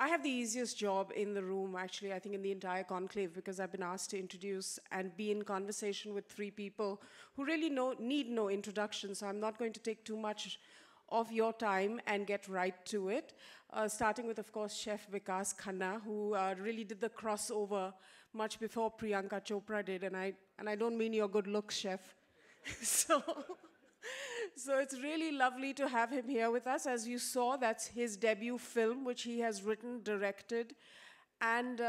I have the easiest job in the room, actually, I think in the entire conclave, because I've been asked to introduce and be in conversation with three people who really need no introduction, so I'm not going to take too much of your time and get right to it. Starting with, of course, Chef Vikas Khanna, who really did the crossover much before Priyanka Chopra did, and I don't mean your good looks, Chef. So it's really lovely to have him here with us. As you saw, that's his debut film, which he has written, directed, and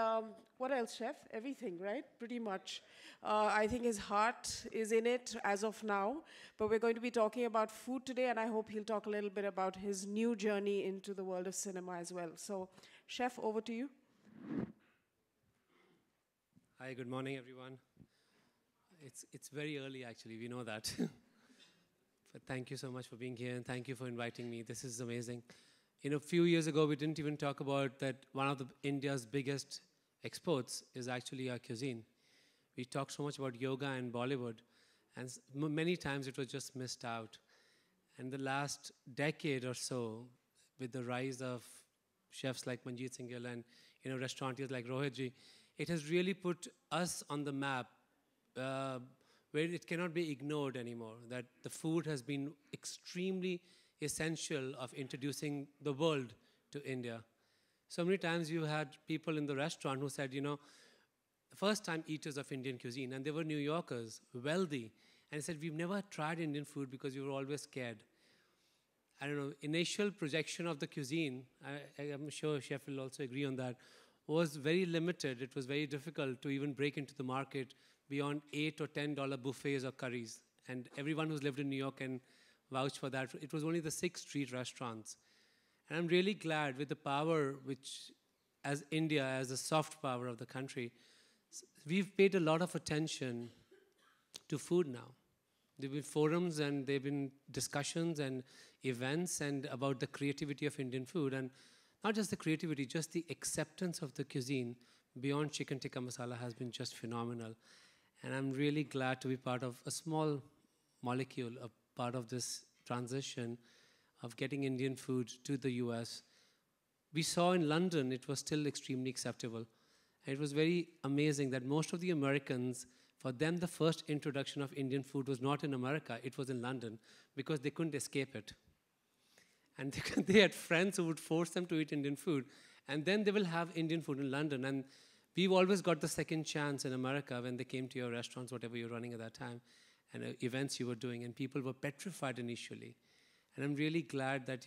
what else, Chef? Everything, right? Pretty much. I think his heart is in it as of now, but we're going to be talking about food today, and I hope he'll talk a little bit about his new journey into the world of cinema as well. So, Chef, over to you. Hi, good morning, everyone. It's very early, actually, we know that. But thank you so much for being here, and thank you for inviting me. This is amazing. A few years ago, we didn't even talk about that one of India's biggest exports is actually our cuisine. We talked so much about yoga and Bollywood, and many times it was just missed out. And the last decade or so, with the rise of chefs like Manjit, Singh, Gill, and restaurateurs like Rohit, it has really put us on the map where it cannot be ignored anymore, that the food has been extremely essential of introducing the world to India. So many times you had people in the restaurant who said, first-time eaters of Indian cuisine, and they were New Yorkers, wealthy, and they said, we've never tried Indian food because we were always scared. I don't know, initial projection of the cuisine, I'm sure Chef will also agree on that, was very limited. It was very difficult to even break into the market beyond $8 or $10 buffets or curries. And everyone who's lived in New York can vouch for that. It was only the 6 street restaurants. And I'm really glad with the power which, as India, as the soft power of the country, we've paid a lot of attention to food now. There have been forums and there have been discussions and events and about the creativity of Indian food. And not just the creativity, just the acceptance of the cuisine beyond chicken tikka masala has been just phenomenal. And I'm really glad to be part of a small molecule, a part of this transition of getting Indian food to the US. We saw in London, it was still extremely acceptable. And it was very amazing that most of the Americans, for them, the first introduction of Indian food was not in America, it was in London, because they couldn't escape it. And they had friends who would force them to eat Indian food. And then they will have Indian food in London. And we've always got the second chance in America when they came to your restaurants, whatever you were running at that time, and events you were doing, and people were petrified initially. And I'm really glad that,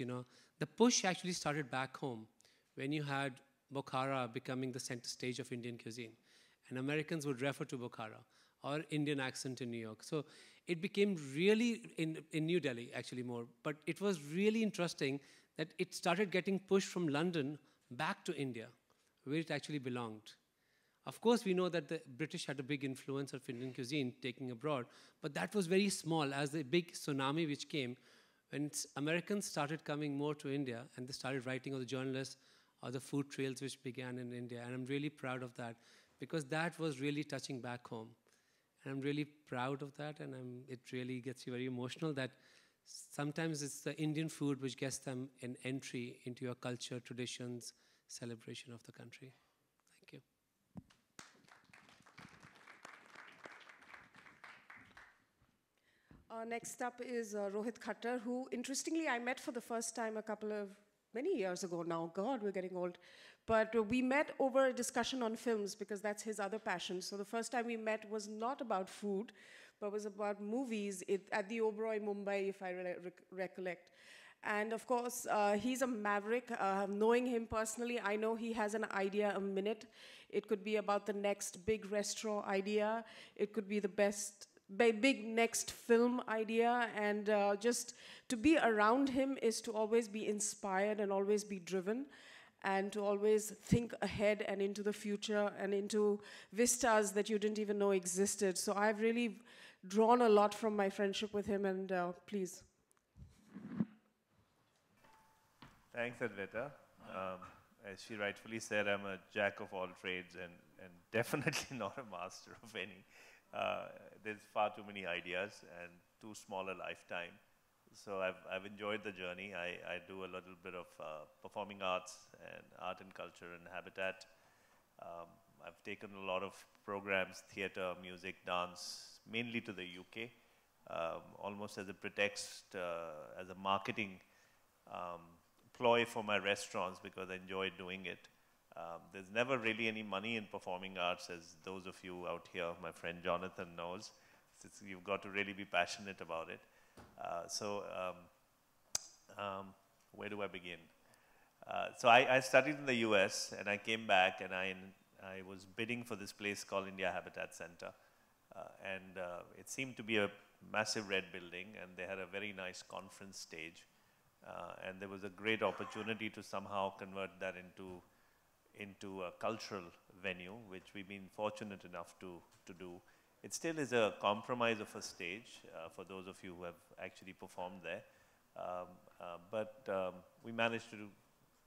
the push actually started back home when you had Bokhara becoming the center stage of Indian cuisine. And Americans would refer to Bokhara or Indian accent in New York. So it became really, in New Delhi actually more, but it was really interesting that it started getting pushed from London back to India, where it actually belonged. Of course, we know that the British had a big influence of Indian cuisine taking abroad, but that was very small as the big tsunami which came when Americans started coming more to India and they started writing, or the journalists, or the food trails which began in India. And I'm really proud of that because that was really touching back home. And I'm really proud of that, and it really gets you very emotional that sometimes it's the Indian food which gets them an entry into your culture, traditions, celebration of the country. Thank you. Next up is Rohit Khattar, who, interestingly, I met for the first time many years ago now. God, we're getting old. But we met over a discussion on films because that's his other passion. So the first time we met was not about food, but was about movies at the Oberoi, Mumbai, if I recollect. And of course, he's a maverick. Knowing him personally, I know he has an idea a minute. It could be about the next big restaurant idea. It could be the big next film idea. And just to be around him is to always be inspired and always be driven, and to always think ahead and into the future and into vistas that you didn't even know existed. So I've really drawn a lot from my friendship with him, and please. Thanks, Advaita. As she rightfully said, I'm a jack of all trades and definitely not a master of any. There's far too many ideas and too small a lifetime. so I've enjoyed the journey. I do a little bit of performing arts and art and culture and habitat. I've taken a lot of programs, theater, music, dance, mainly to the UK, almost as a pretext, as a marketing ploy for my restaurants because I enjoy doing it. There's never really any money in performing arts, as those of you out here, my friend Jonathan knows. You've got to really be passionate about it. Where do I begin? So I studied in the US and I came back and I was bidding for this place called India Habitat Center. It seemed to be a massive red building and they had a very nice conference stage. And there was a great opportunity to somehow convert that into a cultural venue, which we've been fortunate enough to do. It still is a compromise of a stage for those of you who have actually performed there. We managed to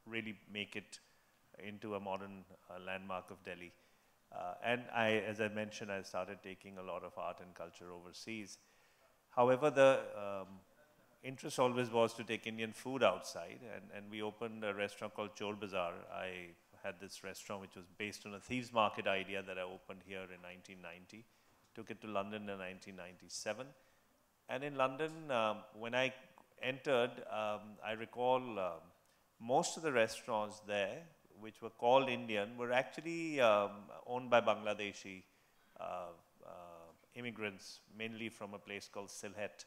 really make it into a modern landmark of Delhi. As I mentioned, I started taking a lot of art and culture overseas. However, the interest always was to take Indian food outside, and we opened a restaurant called Chor Bazaar. I had this restaurant which was based on a thieves market idea that I opened here in 1990. Took it to London in 1997. And in London, when I entered, I recall most of the restaurants there, which were called Indian, were actually owned by Bangladeshi immigrants, mainly from a place called Sylhet.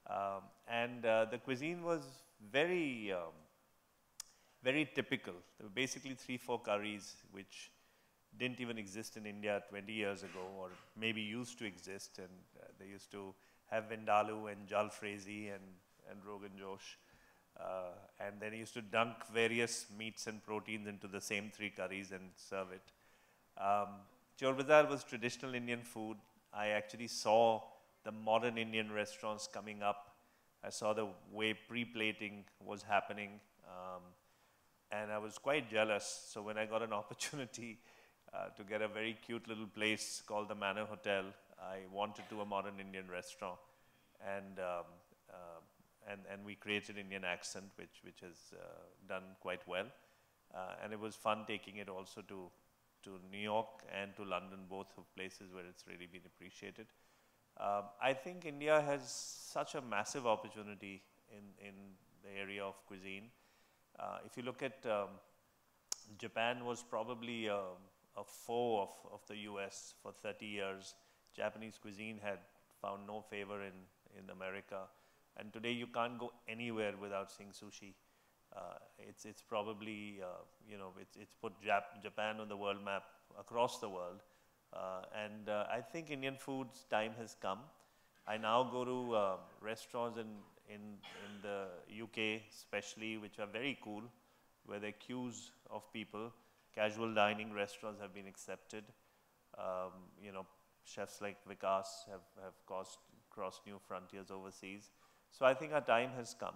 The cuisine was very, very typical. There were basically 3-4 curries, which didn't even exist in India 20 years ago, or maybe used to exist. And they used to have Vindaloo and Jalfrezi and Rogan Josh. And then he used to dunk various meats and proteins into the same 3 curries and serve it. Chor Bazaar was traditional Indian food. I actually saw the modern Indian restaurants coming up. I saw the way pre-plating was happening. And I was quite jealous. So when I got an opportunity to get a very cute little place called the Manor Hotel, I wanted to do a modern Indian restaurant. And we created Indian Accent, which has done quite well. And it was fun taking it also to New York and to London, both of places where it's really been appreciated. I think India has such a massive opportunity in the area of cuisine. If you look at Japan was probably a foe of the US for 30 years. Japanese cuisine had found no favor in America. And today you can't go anywhere without seeing sushi. It's probably, it's put Japan on the world map across the world. I think Indian food's time has come. I now go to restaurants in the UK especially, which are very cool, where there are queues of people. Casual dining restaurants have been accepted. Chefs like Vikas have crossed new frontiers overseas. So I think our time has come.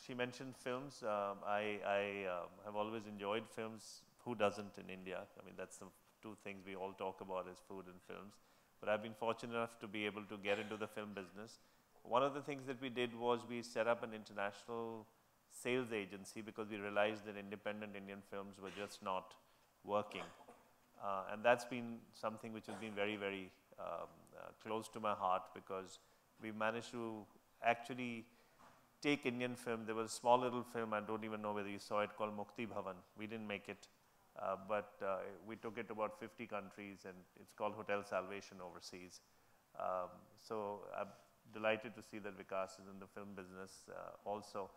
She mentioned films. I have always enjoyed films. Who doesn't in India? I mean, that's the 2 things we all talk about is food and films. But I've been fortunate enough to be able to get into the film business. One of the things that we did was we set up an international sales agency because we realized that independent Indian films were just not working. And that's been something which has been very, very close to my heart because we managed to actually take Indian film. There was a small little film, I don't even know whether you saw it, called Mukti Bhavan. We didn't make it, but we took it to about 50 countries and it's called Hotel Salvation overseas. So I'm delighted to see that Vikas is in the film business also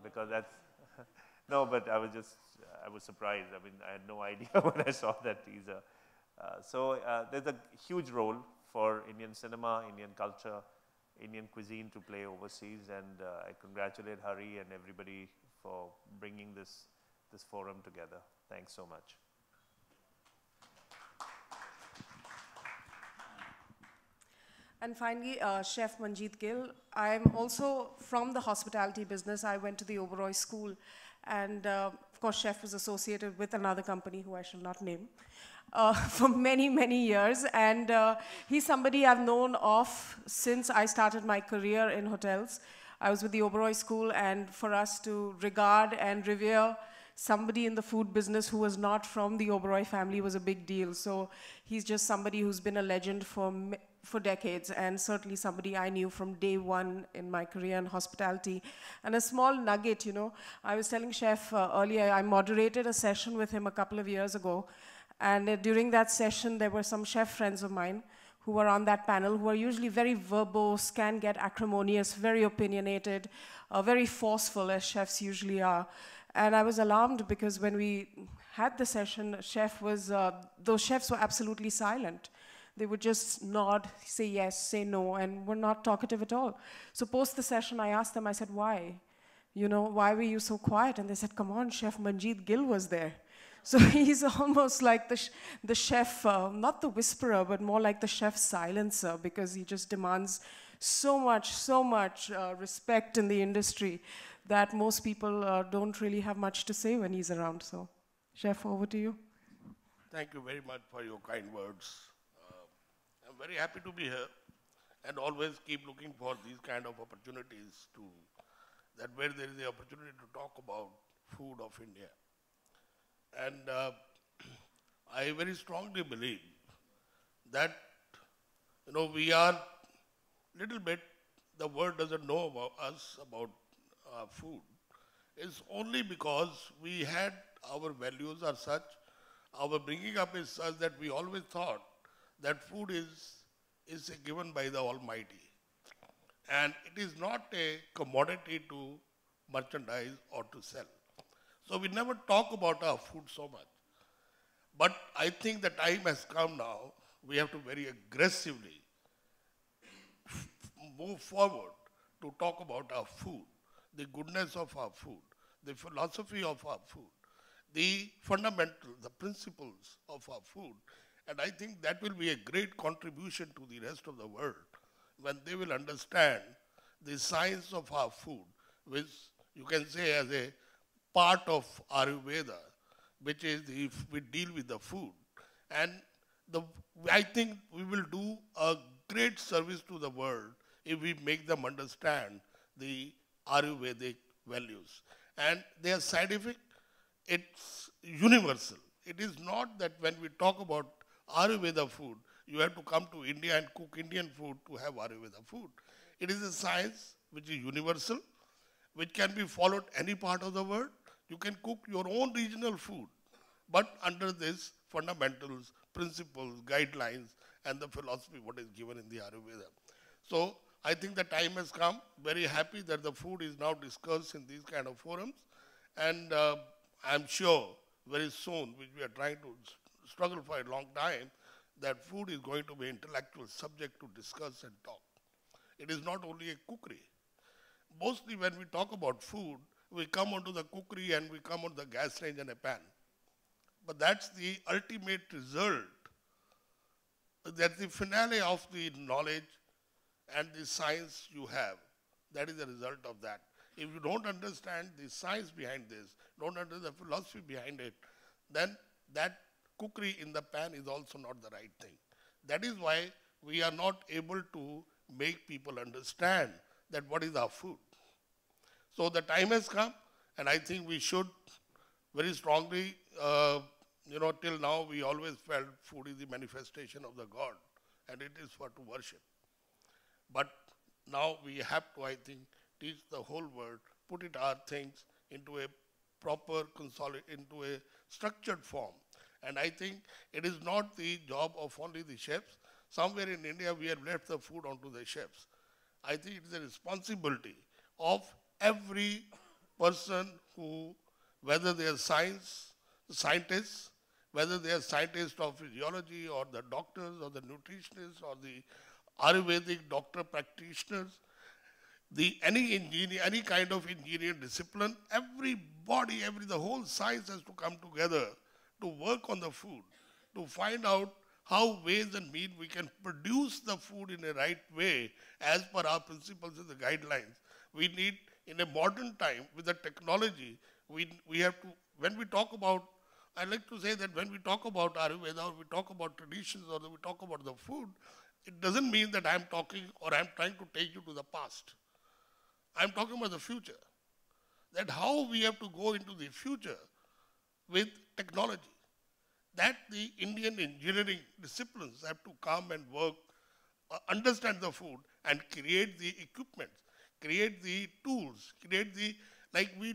because that's, no, but I was surprised. I mean, I had no idea when I saw that teaser. There's a huge role for Indian cinema, Indian culture, Indian cuisine to play overseas, and I congratulate Hari and everybody for bringing this forum together. Thanks so much. And finally, Chef Manjit Gill. I'm also from the hospitality business. I went to the Oberoi School, And of course, chef was associated with another company who I shall not name for many, many years. And he's somebody I've known of since I started my career in hotels. I was with the Oberoi School, and for us to regard and revere somebody in the food business who was not from the Oberoi family was a big deal. So he's just somebody who's been a legend for decades, and certainly somebody I knew from day one in my career in hospitality. And a small nugget, you know, I was telling Chef earlier, I moderated a session with him a couple of years ago, and during that session, there were some chef friends of mine who were on that panel, who are usually very verbose, can get acrimonious, very opinionated, very forceful, as chefs usually are. And I was alarmed because when we had the session, those chefs were absolutely silent. They would just nod, say yes, say no, and were not talkative at all. So post the session, I asked them, I said, why? You know, why were you so quiet? And they said, come on, Chef Manjit Gill was there. So he's almost like the chef, not the whisperer, but more like the chef silencer, because he just demands so much respect in the industry that most people don't really have much to say when he's around. So, Chef, over to you. Thank you very much for your kind words. I'm very happy to be here, and always keep looking for these kind of opportunities that where there is the opportunity to talk about food of India. And I very strongly believe that, you know, we are little bit, the world doesn't know about us, about food. It's only because we had, our values are such, our bringing up is such that we always thought that food is given by the Almighty. And it is not a commodity to merchandise or to sell. So we never talk about our food so much. But I think the time has come now, we have to very aggressively move forward to talk about our food, the goodness of our food, the philosophy of our food, the fundamentals, the principles of our food. And I think that will be a great contribution to the rest of the world when they will understand the science of our food, which you can say as a part of Ayurveda, which is we deal with the food. And I think we will do a great service to the world if we make them understand the Ayurvedic values. And they are scientific, it's universal. It is not that when we talk about Ayurveda food, you have to come to India and cook Indian food to have Ayurveda food. It is a science which is universal, which can be followed any part of the world. You can cook your own regional food, but under this fundamentals, principles, guidelines, and the philosophy what is given in the Ayurveda. So I think the time has come. Very happy that the food is now discussed in these kind of forums. And I'm sure very soon, which we are trying to struggle for a long time, that food is going to be an intellectual subject to discuss and talk. It is not only a cookery. Mostly when we talk about food, we come onto the cookery and we come onto the gas range and a pan. But that's the ultimate result. That's the finale of the knowledge and the science you have. That is the result of that. If you don't understand the science behind this, don't understand the philosophy behind it, then that cookery in the pan is also not the right thing. That is why we are not able to make people understand that what is our food. So the time has come, and I think we should very strongly, till now we always felt food is the manifestation of the God, and it is for to worship. But now we have to, I think, teach the whole world, put our things into a proper into a structured form. And I think it is not the job of only the chefs. Somewhere in India, we have left the food onto the chefs. I think it is a responsibility of every person who, whether they are scientists, whether they are scientists of physiology or the doctors or the nutritionists or the Ayurvedic doctor practitioners, any engineer, any kind of engineering discipline, everybody, the whole science has to come together to work on the food, to find out how ways and means we can produce the food in a right way as per our principles and the guidelines. We need, in a modern time, with the technology, we have to, when we talk about, I like to say that when we talk about Ayurveda or we talk about traditions or we talk about the food, it doesn't mean that I'm talking or I'm trying to take you to the past. I'm talking about the future. That how we have to go into the future with technology. That the Indian engineering disciplines have to come and work, understand the food and create the equipment, create the tools, create the, like we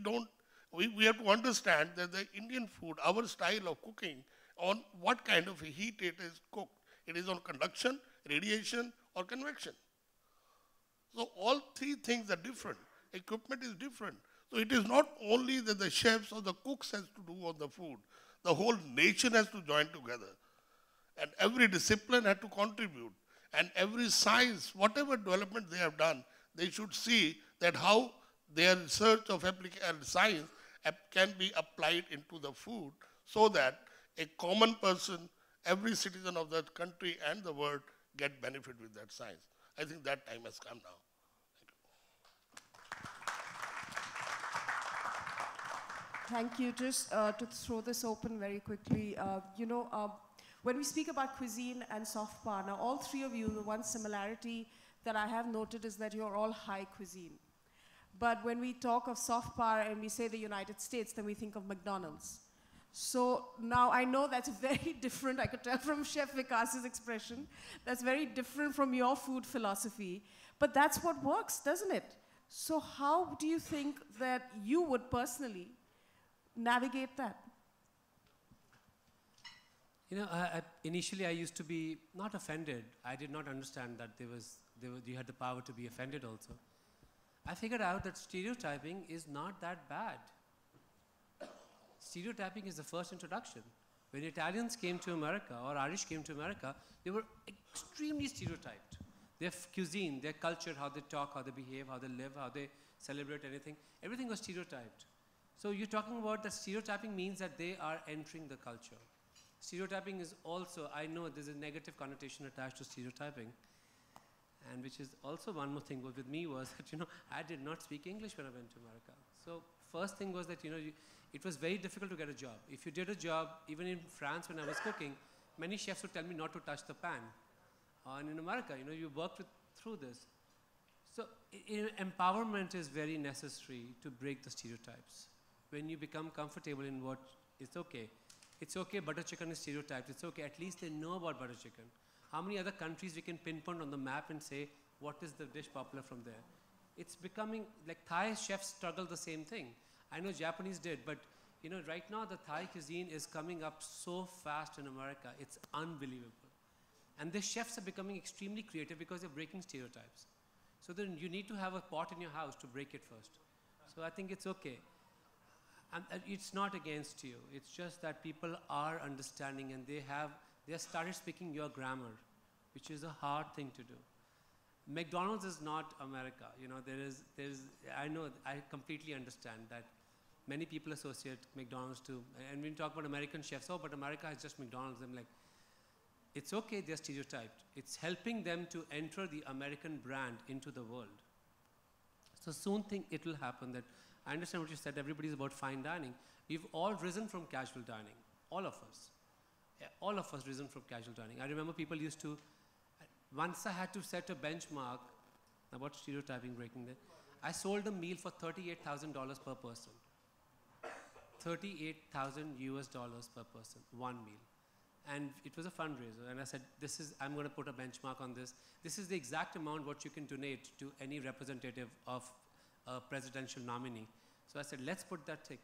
have to understand that the Indian food, our style of cooking, on what kind of a heat it is cooked. It is on conduction, radiation, or convection. So all three things are different. Equipment is different. So it is not only that the chefs or the cooks has to do on the food. The whole nation has to join together. And every discipline has to contribute. And every science, whatever development they have done, they should see that how their research of science can be applied into the food so that a common person, every citizen of that country and the world get benefit with that science. I think that time has come now. Thank you. Just to throw this open very quickly, when we speak about cuisine and soft power, now all three of you, the one similarity that I have noted is that you're all high cuisine. But when we talk of soft power and we say the United States, then we think of McDonald's. So now I know that's very different, I could tell from Chef Vikas's expression, that's very different from your food philosophy, but that's what works, doesn't it? So how do you think that you would personally navigate that? You know, initially I used to be not offended. I did not understand that you had the power to be offended also. I figured out that stereotyping is not that bad. Stereotyping is the first introduction. When Italians came to America or Irish came to America, they were extremely stereotyped. Their cuisine, their culture, how they talk, how they behave, how they live, how they celebrate anything, everything was stereotyped. So you're talking about that stereotyping means that they are entering the culture. Stereotyping is also, I know there's a negative connotation attached to stereotyping, and which is also one more thing with me was that, I did not speak English when I went to America. So first thing was that, it was very difficult to get a job. If you did a job, even in France when I was cooking, many chefs would tell me not to touch the pan. And in America, you worked through this. So empowerment is very necessary to break the stereotypes. When you become comfortable in what it's okay. It's okay, butter chicken is stereotyped. It's okay, at least they know about butter chicken. How many other countries we can pinpoint on the map and say, what is the dish popular from there? It's becoming, like Thai chefs struggle the same thing. I know Japanese did, but right now the Thai cuisine is coming up so fast in America. It's unbelievable. And the chefs are becoming extremely creative because they're breaking stereotypes. So then you need to have a pot in your house to break it first. So I think it's okay. And it's not against you. It's just that people are understanding and they have started speaking your grammar, which is a hard thing to do. McDonald's is not America. I know, I completely understand that many people associate McDonald's to, and when you talk about American chefs, but America has just McDonald's. I'm like, it's okay, they're stereotyped. It's helping them to enter the American brand into the world. So soon it will happen that, I understand what you said, everybody's about fine dining. We've all risen from casual dining, all of us. All of us risen from casual dining. I remember people used to, once I had to set a benchmark, about stereotyping breaking there, I sold a meal for $38,000 per person. $38,000 per person, one meal. And it was a fundraiser, and I said, I'm going to put a benchmark on this. This is the exact amount what you can donate to any representative of a presidential nominee. So I said, let's put that thing.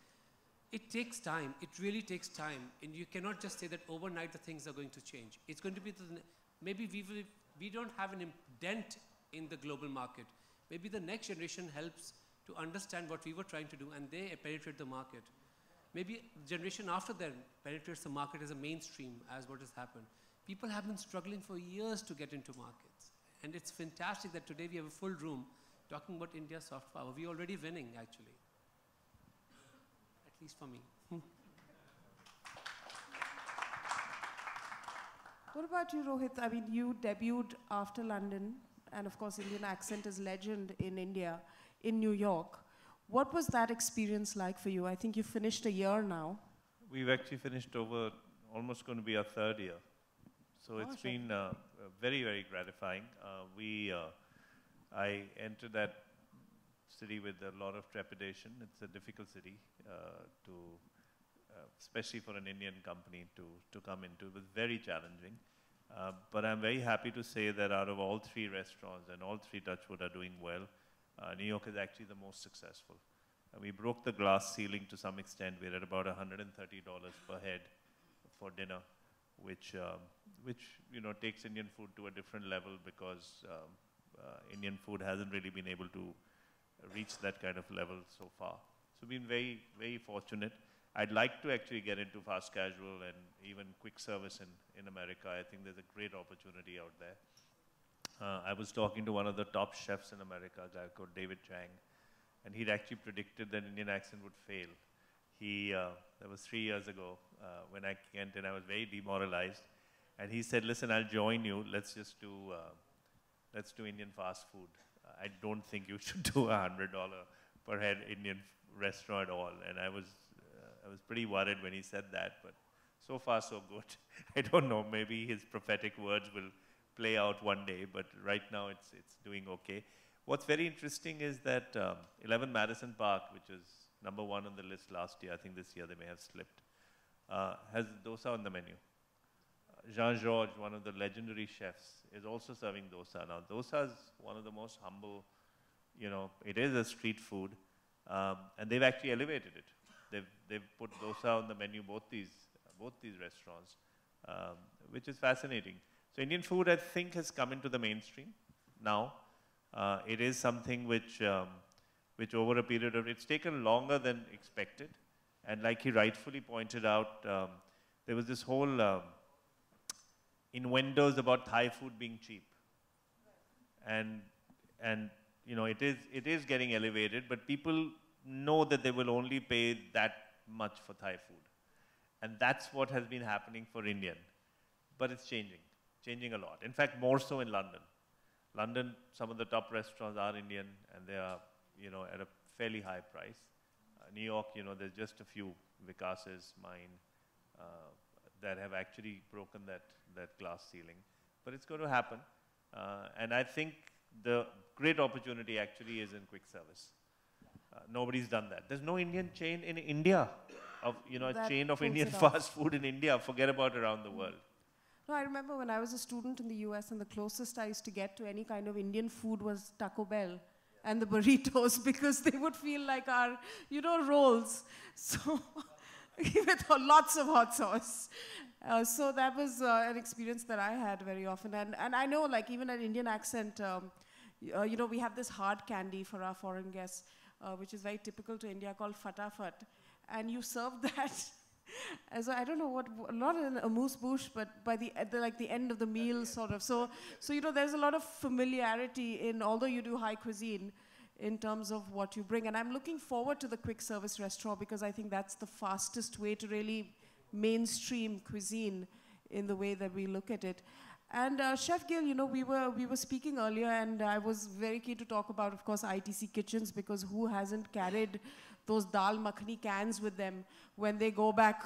It takes time. It really takes time. And you cannot just say that overnight the things are going to change. It's going to be, maybe we don't have an dent in the global market. Maybe the next generation helps to understand what we were trying to do and they penetrate the market. Maybe the generation after them penetrates the market as a mainstream as what has happened. People have been struggling for years to get into markets. And it's fantastic that today we have a full room talking about India's soft power. We're already winning, actually. At least for me. What about you, Rohit? I mean, you debuted after London, and of course, Indian accent is legend in India, in New York. What was that experience like for you? I think you finished a year now. We've actually finished over, almost going to be our third year. So it's been very, very gratifying. I entered that city with a lot of trepidation. It's a difficult city especially for an Indian company to come into. It was very challenging. But I'm very happy to say that out of all 3 restaurants, and all 3 Touchwood are doing well, New York is actually the most successful. We broke the glass ceiling to some extent. We're at about $130 per head for dinner, which takes Indian food to a different level because Indian food hasn't really been able to reach that kind of level so far. So we've been very, very fortunate. I'd like to actually get into fast casual and even quick service in America. I think there's a great opportunity out there. I was talking to one of the top chefs in America, a guy called David Chang, and he'd actually predicted that Indian accent would fail. That was 3 years ago when I went in. I was very demoralized, and he said, "Listen, I'll join you. Let's do Indian fast food. I don't think you should do $100 per head Indian restaurant at all." And I was pretty worried when he said that, but so far so good. I don't know, maybe his prophetic words will play out one day, but right now it's doing okay. What's very interesting is that 11 Madison Park, which was #1 on the list last year, I think this year they may have slipped, has dosa on the menu. Jean-Georges, one of the legendary chefs, is also serving dosa. Now, dosa is one of the most humble, it is a street food, and they've actually elevated it. They've put dosa on the menu, both these restaurants, which is fascinating. So Indian food, I think, has come into the mainstream now. It is something which over a period of, it's taken longer than expected. And like he rightfully pointed out, there was this whole innuendos about Thai food being cheap. And it is getting elevated, but people know that they will only pay that much for Thai food. And that's what has been happening for Indian. But it's changing a lot. In fact, more so in London. London, some of the top restaurants are Indian, and they are, at a fairly high price. New York, there's just a few, Vikas's, mine, that have actually broken that glass ceiling. But it's going to happen. And I think the great opportunity actually is in quick service. Nobody's done that. There's no Indian chain in India, a chain of Indian fast food in India. Forget about around the world. No, I remember when I was a student in the US, and the closest I used to get to any kind of Indian food was Taco Bell and the burritos, because they would feel like our, rolls. So, with lots of hot sauce. So that was an experience that I had very often. And I know, like, even an Indian accent, we have this hard candy for our foreign guests, which is very typical to India, called fatafat. And you serve that as I don't know what, not in a amuse-bouche, but by the end of the meal, sort of. So there's a lot of familiarity in, although you do high cuisine, in terms of what you bring. And I'm looking forward to the quick service restaurant, because I think that's the fastest way to really mainstream cuisine in the way that we look at it. And Chef Gill, we were speaking earlier, and I was very keen to talk about, of course, ITC kitchens, because who hasn't carried those dal makhani cans with them when they go back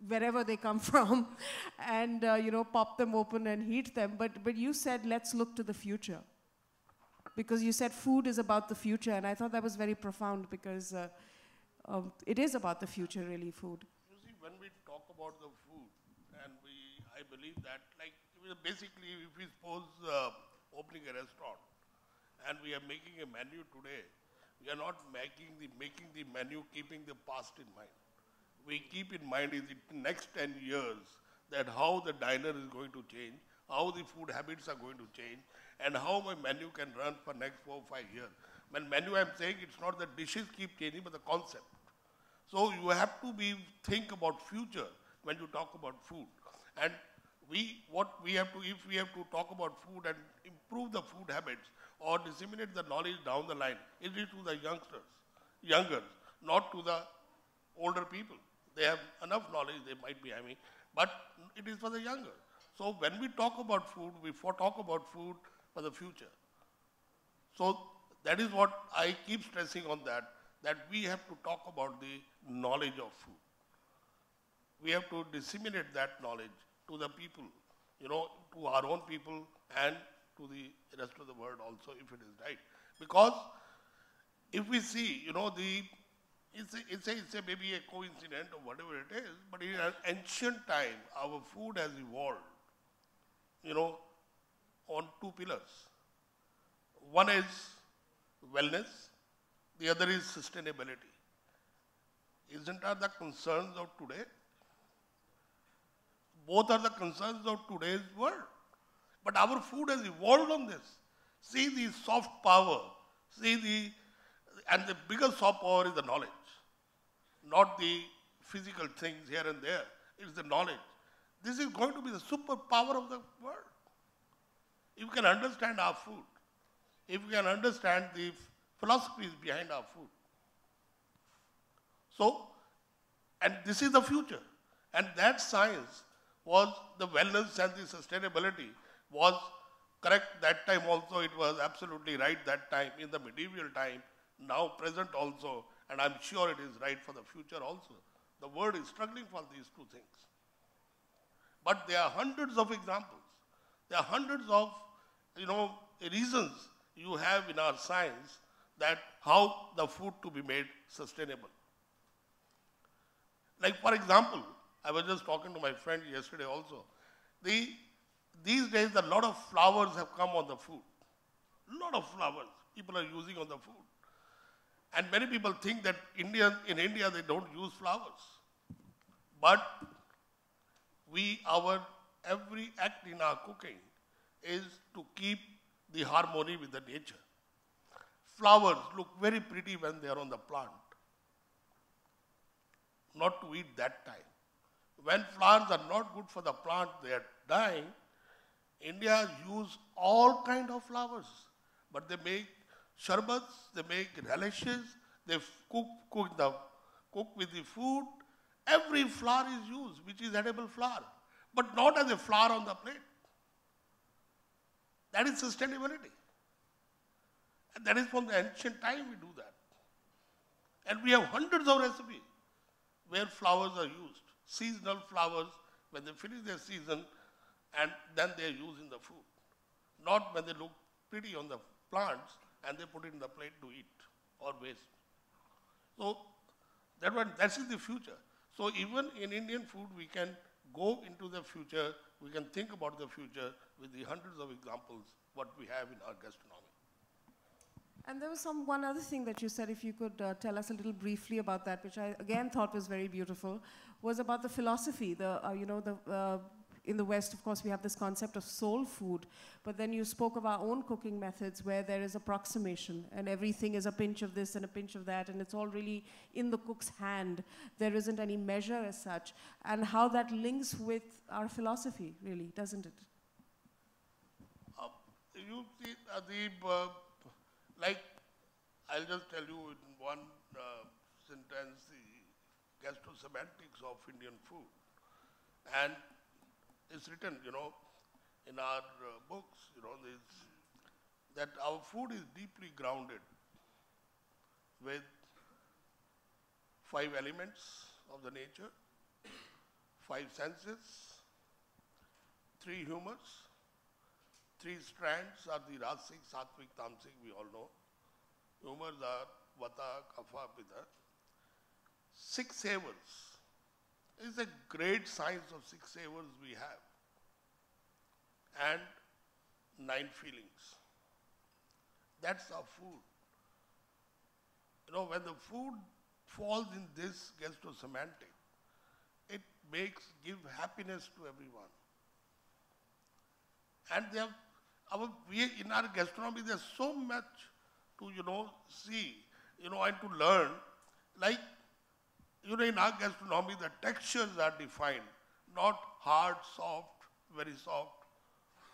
wherever they come from, and pop them open and heat them. But you said, let's look to the future, because you said food is about the future, and I thought that was very profound, because it is about the future, really, food. You see, when we talk about the food, and I believe that, like, basically, if we suppose opening a restaurant, and we are making a menu today, we are not making the menu keeping the past in mind. We keep in mind in the next 10 years that how the diner is going to change, how the food habits are going to change, and how my menu can run for next 4 or 5 years. When menu, I'm saying it's not the dishes keep changing, but the concept. So you have to think about future when you talk about food. And if we have to talk about food and improve the food habits or disseminate the knowledge down the line, it is to the youngers, not to the older people. They have enough knowledge, they might be having, but it is for the younger. So when we talk about food, we talk about food for the future. So that is what I keep stressing on, that that we have to talk about the knowledge of food. We have to disseminate that knowledge to the people, to our own people and to the rest of the world also, if it is right. Because if we see, it's a maybe a coincidence or whatever it is, but in an ancient time, our food has evolved, on two pillars. One is wellness, the other is sustainability. Isn't that the concerns of today? Both are the concerns of today's world. But our food has evolved on this. See the soft power, and the biggest soft power is the knowledge. Not the physical things here and there, it's the knowledge. This is going to be the superpower of the world. If we can understand our food, if we can understand the philosophies behind our food. So, and this is the future. And that science was the wellness and the sustainability was correct that time also. It was absolutely right that time in the medieval time, now present also, and I'm sure it is right for the future also. The world is struggling for these two things. But there are hundreds of examples. There are hundreds of, reasons you have in our science that how the food to be made sustainable. Like for example, I was just talking to my friend yesterday also. These days a lot of flowers have come on the food. A lot of flowers people are using on the food. And many people think that in India they don't use flowers. But every act in our cooking is to keep the harmony with the nature. Flowers look very pretty when they are on the plant. Not to eat that time. When flowers are not good for the plant, they are dying. India use all kind of flowers. But they make sherbets, they make relishes, they cook with the food. Every flower is used, which is edible flower. But not as a flower on the plate. That is sustainability. And that is from the ancient time we do that. And we have hundreds of recipes where flowers are used. Seasonal flowers, when they finish their season, and then they are used in the food. Not when they look pretty on the plants and they put it in the plate to eat or waste. So that is the future. So even in Indian food, we can go into the future, we can think about the future with the hundreds of examples what we have in our gastronomy. And there was one other thing that you said, if you could tell us a little briefly about that, which I again thought was very beautiful, was about the philosophy. In the West, of course, we have this concept of soul food, but then you spoke of our own cooking methods where there is approximation and everything is a pinch of this and a pinch of that, and it's all really in the cook's hand. There isn't any measure as such, and how that links with our philosophy, really, doesn't it? You see, I'll just tell you in one sentence the gastrosemantics of Indian food. And it's written, in our books, that our food is deeply grounded with 5 elements of the nature, 5 senses, 3 humors, 3 strands are the Rasic, Sattvic, Tamasic, we all know. Humors are Vata, Kapha, Pitta. 6 savors. It's a great science of 6 savors we have. And 9 feelings. That's our food. When the food falls in this gastrosemantic, it give happiness to everyone. And in our gastronomy, there's so much to, see, and to learn. Like, in our gastronomy, the textures are defined, not hard, soft, very soft,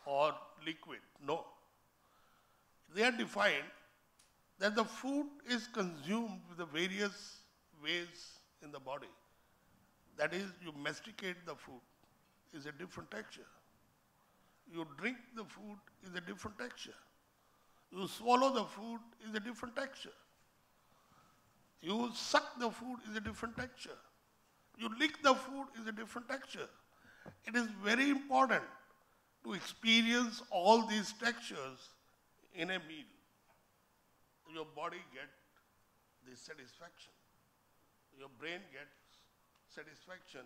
or liquid. No. They are defined that the food is consumed with the various ways in the body. That is, you masticate the food, is a different texture. You drink the food, is a different texture. You swallow the food, is a different texture. You suck the food is a different texture. You lick the food is a different texture. It is very important to experience all these textures in a meal. Your body gets the satisfaction. Your brain gets satisfaction,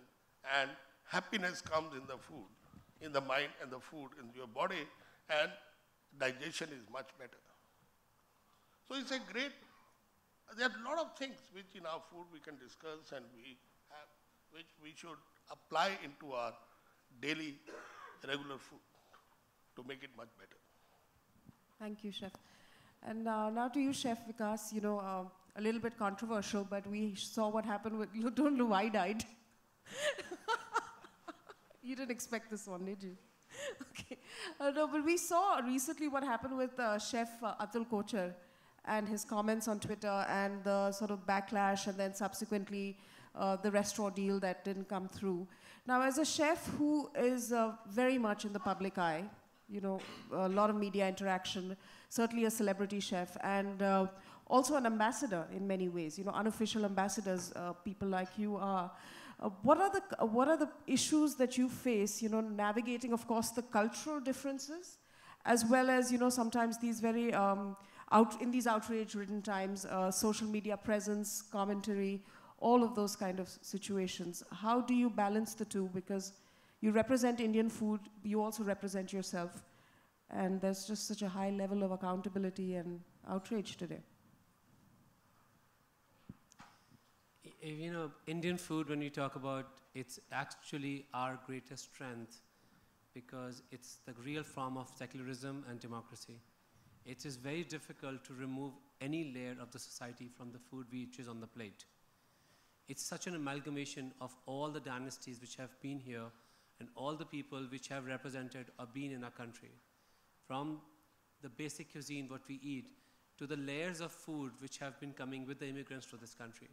and happiness comes in the food, in the mind and the food in your body, and digestion is much better. So it's a great, there are a lot of things which in our food we can discuss and we have, which we should apply into our daily regular food to make it much better. Thank you, Chef. And now to you, Chef Vikas. You know, a little bit controversial, but we saw what happened with, you don't know why died. You didn't expect this one, did you? Okay. No, but we saw recently what happened with Chef Atul Kochar and his comments on Twitter and the sort of backlash and then subsequently the restaurant deal that didn't come through. Now, as a chef who is very much in the public eye, you know, a lot of media interaction, certainly a celebrity chef, and also an ambassador in many ways, you know, unofficial ambassadors, people like you are. What are the issues that you face, you know, navigating, of course, the cultural differences, as well as, you know, sometimes these very, in these outrage-ridden times, social media presence, commentary, all of those kind of situations. How do you balance the two? Because you represent Indian food, you also represent yourself, and there's just such a high level of accountability and outrage today. You know, Indian food, when we talk about, it's actually our greatest strength because it's the real form of secularism and democracy. It is very difficult to remove any layer of the society from the food which is on the plate. It's such an amalgamation of all the dynasties which have been here and all the people which have represented or been in our country. From the basic cuisine, what we eat, to the layers of food which have been coming with the immigrants to this country.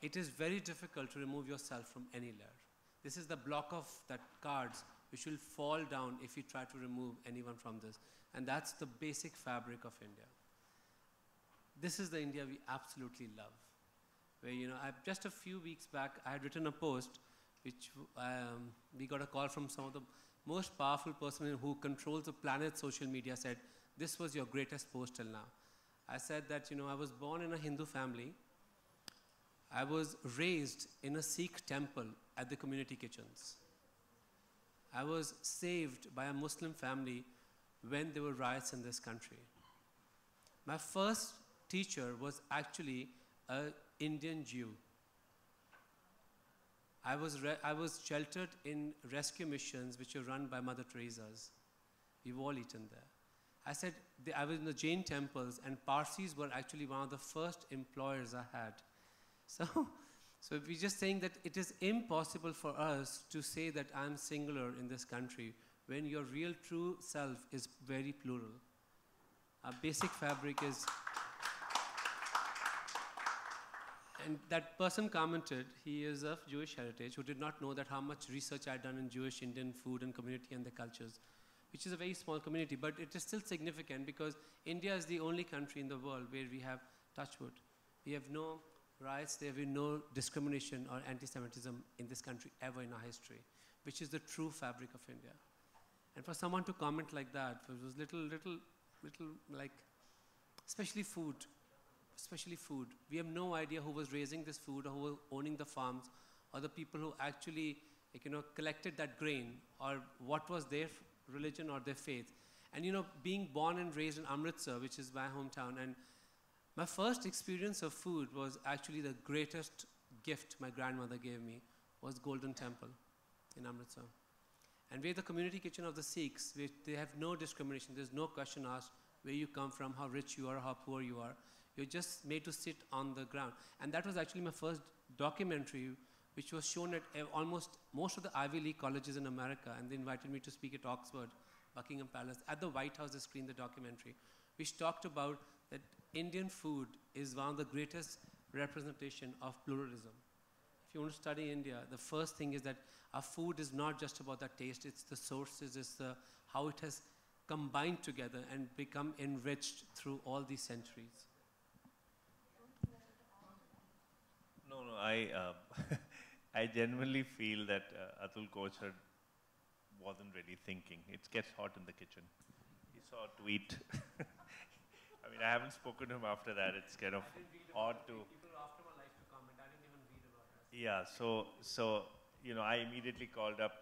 It is very difficult to remove yourself from any layer. This is the block of that cards which will fall down if you try to remove anyone from this. And that's the basic fabric of India. This is the India we absolutely love. Where, you know, just a few weeks back, I had written a post which we got a call from some of the most powerful person who controls the planet's social media said, this was your greatest post till now. I said that, you know, I was born in a Hindu family. I was raised in a Sikh temple at the community kitchens. I was saved by a Muslim family when there were riots in this country. My first teacher was actually an Indian Jew. I was sheltered in rescue missions which were run by Mother Teresa's. We've all eaten there. I said, I was in the Jain temples and Parsis were actually one of the first employers I had. So we're just saying that it is impossible for us to say that I'm singular in this country when your real true self is very plural. Our basic fabric is, and that person commented, he is of Jewish heritage, who did not know that how much research I'd done in Jewish Indian food and community and the cultures, which is a very small community, but it is still significant because India is the only country in the world where we have, touch wood, we have no riots, there have been no discrimination or anti-Semitism in this country ever in our history, which is the true fabric of India. And for someone to comment like that, it was little like, especially food. We have no idea who was raising this food or who was owning the farms or the people who actually, like, you know, collected that grain or what was their religion or their faith. And, you know, being born and raised in Amritsar, which is my hometown, and my first experience of food was actually the greatest gift my grandmother gave me was Golden Temple in Amritsar. And we're the community kitchen of the Sikhs. They have no discrimination. There's no question asked where you come from, how rich you are, how poor you are. You're just made to sit on the ground. And that was actually my first documentary, which was shown at almost most of the Ivy League colleges in America. And they invited me to speak at Oxford, Buckingham Palace. At the White House, they screened the documentary, which talked about that Indian food is one of the greatest representation of pluralism. If you want to study India, the first thing is that our food is not just about the taste, it's the sources, it's the how it has combined together and become enriched through all these centuries. I genuinely feel that Atul Kochhar wasn't really thinking. It gets hot in the kitchen. He saw a tweet. I mean, I haven't spoken to him after that. It's kind of odd to... People after my life to comment. I didn't even read about that. Yeah, so I immediately called up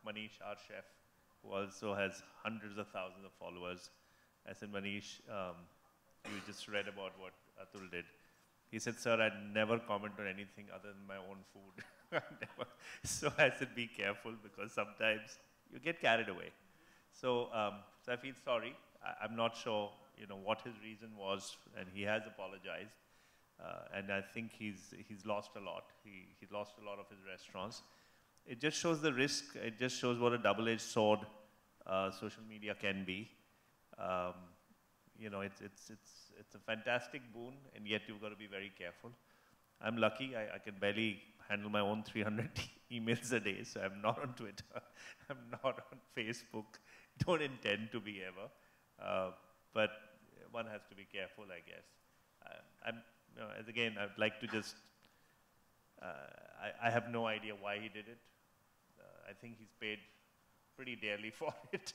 Manish, our chef, who also has hundreds of thousands of followers. I said, Manish, you just read about what Atul did. He said, sir, I'd never comment on anything other than my own food. So I said, be careful, because sometimes you get carried away. So I feel sorry. I'm not sure, what his reason was, and he has apologized. And I think he's lost a lot. He lost a lot of his restaurants. It just shows the risk. It just shows what a double-edged sword social media can be. It's a fantastic boon, and yet you've got to be very careful. I'm lucky. I can barely handle my own 300 emails a day, so I'm not on Twitter. I'm not on Facebook. Don't intend to be ever. But one has to be careful, I guess. Again, I'd like to just, I have no idea why he did it. I think he's paid pretty dearly for it.